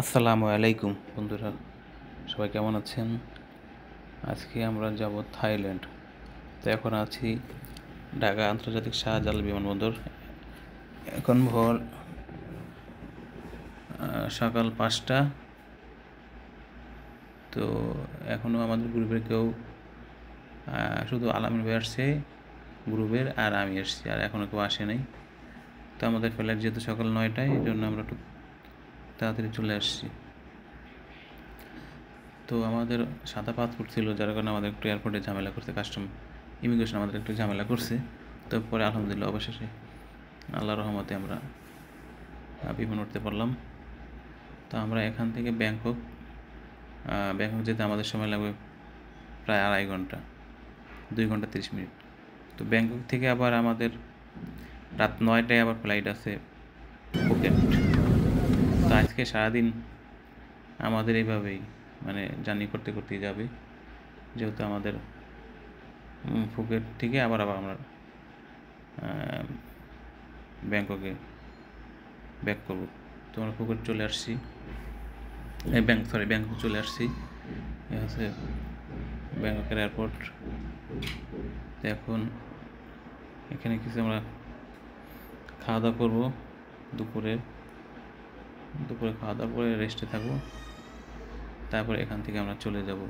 আসসালামু আলাইকুম বন্ধুরা, সবাই কেমন আছেন? আজকে আমরা যাব থাইল্যান্ড। তো এখন আছি ঢাকা আন্তর্জাতিক শাহজালাল বিমানবন্দর। এখন ভোর সকাল 5টা। তো এখনও আমাদের গ্রুপের কেউ শুধু আলামিন ভাই আসছে গ্রুপের, আর আমি এসেছি, আর এখনও কেউ আসে নাই। তো আমাদের ফ্লাইট যেহেতু সকাল 9টায়, এই জন্য আমরা একটু তাড়াতাড়ি চলে আসছি। তো আমাদের সাদা পাসপোর্ট ছিল, যার কারণে আমাদের একটু এয়ারপোর্টে ঝামেলা করছে, ইমিগ্রেশন আমাদের একটু ঝামেলা করছে। তো পরে আলহামদুলিল্লাহ অবশেষে আল্লাহর রহমতে আমরা বিমান উঠতে পারলাম। তো আমরা এখান থেকে ব্যাংকক যেতে আমাদের সময় লাগবে প্রায় 2.5 ঘন্টা, 2 ঘন্টা 30 মিনিট। তো ব্যাংকক থেকে আবার আমাদের রাত 9টায় আবার ফ্লাইট আছে ফুকেট। তো আজকে সারাদিন আমাদের এইভাবেই জার্নি করতে করতেই যাবে, যেহেতু আমাদের ফুকেট থেকে আবার আমরা ব্যাংককে ব্যাক করব। তো আমরা ফুকেট চলে আসছি, ব্যাংকক চলে আসছি। এ হচ্ছে ব্যাংককের এয়ারপোর্ট। তো এখন এখানে কিছু আমরা খাওয়া দাওয়া করবো, দুপুরে খাওয়া দাওয়া করে রেস্টে থাকবো। তারপর এখান থেকে আমরা চলে যাব